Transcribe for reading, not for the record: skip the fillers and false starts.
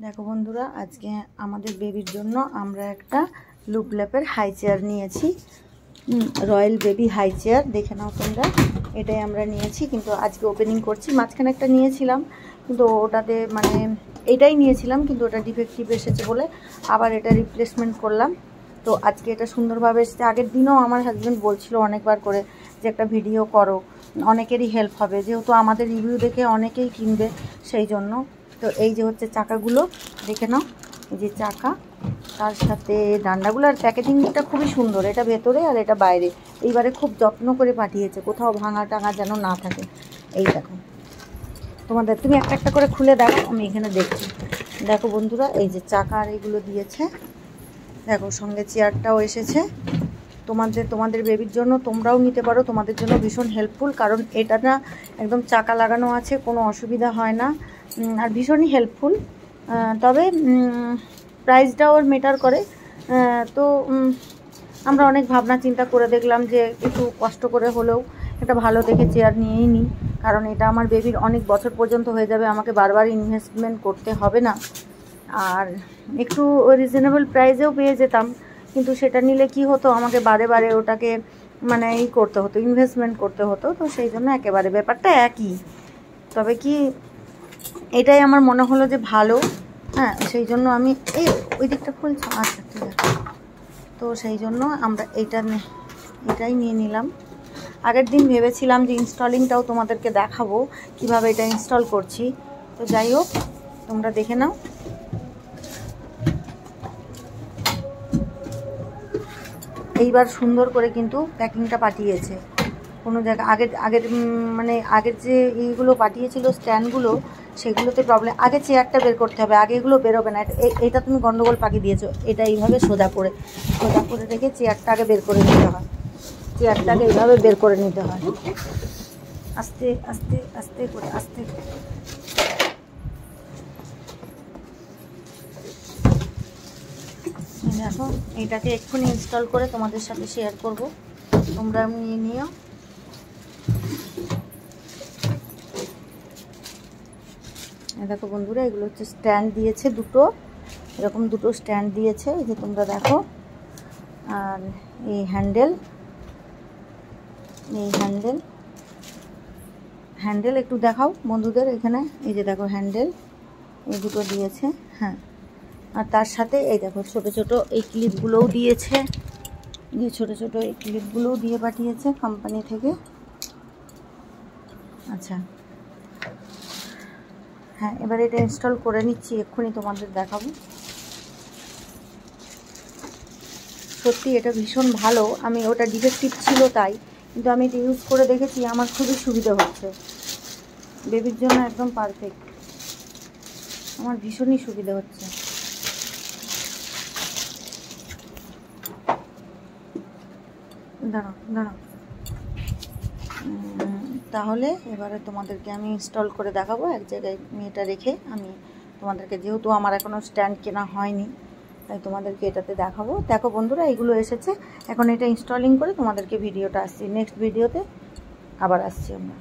দেখো বন্ধুরা, আজকে আমাদের বেবির জন্য আমরা একটা লুপ ল্যাপের হাই চেয়ার নিয়েছি। রয়্যাল বেবি হাই চেয়ার, দেখে নাও তোমরা। এটাই আমরা নিয়েছি, কিন্তু আজকে ওপেনিং করছি। মাঝখানে একটা নিয়েছিলাম, কিন্তু ওটাতে মানে এটাই নিয়েছিলাম, কিন্তু ওটা ডিফেক্টিভ এসেছে বলে আবার এটা রিপ্লেসমেন্ট করলাম। তো আজকে এটা সুন্দরভাবে এসেছে। আগের দিনও আমার হাজব্যান্ড বলছিল অনেকবার করে যে একটা ভিডিও করো, অনেকেরই হেল্প হবে, যেহেতু আমাদের রিভিউ দেখে অনেকেই কিনবে, সেই জন্য। তো এই যে হচ্ছে চাকাগুলো, দেখে নাও, এই যে চাকা, তার সাথে ডান্ডাগুলো। আর প্যাকেজিংটা খুবই সুন্দর, এটা ভেতরে আর এটা বাইরে। এইবারে খুব যত্ন করে পাঠিয়েছে, কোথাও ভাঙা টাঙা যেন না থাকে। এই দেখো তোমাদের, তুমি একটা একটা করে খুলে দেখো, আমি এখানে দেখছি। দেখো বন্ধুরা, এই যে চাকা আর এইগুলো দিয়েছে। দেখো সঙ্গে চেয়ারটাও এসেছে। তোমাদের বেবির জন্য তোমরাও নিতে পারো, তোমাদের জন্য ভীষণ হেল্পফুল, কারণ এটা না একদম চাকা লাগানো আছে, কোনো অসুবিধা হয় না, আর ভীষণই হেল্পফুল। তবে প্রাইসটাও ওর মেটার করে। তো আমরা অনেক ভাবনা চিন্তা করে দেখলাম যে একটু কষ্ট করে হলেও একটা ভালো দেখে চেয়ার নিয়েই নিই, কারণ এটা আমার বেবির অনেক বছর পর্যন্ত হয়ে যাবে, আমাকে বারবার ইনভেস্টমেন্ট করতে হবে না। আর একটু রিজনেবল প্রাইসেও পেয়ে যেতাম, কিন্তু সেটা নিলে কি হতো, আমাকে বারে বারে ওটাকে মানে করতে হতো, ইনভেস্টমেন্ট করতে হতো। তো সেই জন্য একেবারে ব্যাপারটা একই, তবে কি এটাই আমার মনে হলো যে ভালো। হ্যাঁ, সেই জন্য আমি ওই দিকটা খুলছি। আচ্ছা, ঠিক আছে। তো সেই জন্য আমরা এটাই নিয়ে নিলাম। আগের দিন ভেবেছিলাম যে ইনস্টলিংটাও তোমাদেরকে দেখাবো, কিভাবে এটা ইনস্টল করছি। তো যাই হোক, তোমরা দেখে নাও। এইবার সুন্দর করে কিন্তু প্যাকিংটা পাঠিয়েছে। কোনো জায়গা আগের যে এইগুলো পাঠিয়েছিল স্ট্যান্ডগুলো, সেগুলোতে প্রবলেম। আগে চেয়ারটা বের করতে হবে, আগে এগুলো বেরোবে না। এটা তুমি গন্ডগোল পাকিয়ে দিয়েছো। এটা এইভাবে সোজা করে রেখে চেয়ারটা আগে বের করে নিতে হয়। চেয়ারটাকে এইভাবে বের করে নিতে হয়, আস্তে আস্তে আস্তে করে, আস্তে। দেখো, এইটাকে এক্ষুনি ইনস্টল করে তোমাদের সাথে শেয়ার করব, তোমরা নিয়ে নিও। দেখো বন্ধুরা, এগুলো হচ্ছে স্ট্যান্ড দিয়েছে দুটো, এরকম দুটো স্ট্যান্ড দিয়েছে, এই যে তোমরা দেখো। আর এই হ্যান্ডেল একটু দেখাও বন্ধুদের এখানে। এই যে দেখো হ্যান্ডেল, এই দুটো দিয়েছে। হ্যাঁ, আর তার সাথে এই দেখো ছোট ছোট এই ক্লিপগুলোও দিয়েছে, যে ছোট ছোট এই ক্লিপগুলোও দিয়ে পাঠিয়েছে কোম্পানি থেকে। আচ্ছা, হ্যাঁ, এবার এটা ইনস্টল করে নিচ্ছি, এক্ষুনি তোমাদের দেখাবো। সত্যি এটা ভীষণ ভালো। আমি ওটা ডিফেক্টিভ ছিল তাই, কিন্তু আমি এটা ইউজ করে দেখেছি, আমার খুবই সুবিধা হচ্ছে। বেবির জন্য একদম পারফেক্ট, আমার ভীষণই সুবিধা হচ্ছে। দাঁড়াও তাহলে এবারে তোমাদেরকে আমি ইনস্টল করে দেখাবো। এক জায়গায় এটা রেখে আমি তোমাদেরকে, যেহেতু আমার এখনও স্ট্যান্ড কেনা হয়নি, তাই তোমাদেরকে এটাতে দেখাবো। দেখো বন্ধুরা, এইগুলো এসেছে। এখন এটা ইনস্টলিং করে তোমাদেরকে ভিডিওটা আসছি, নেক্সট ভিডিওতে আবার আসছি আমরা।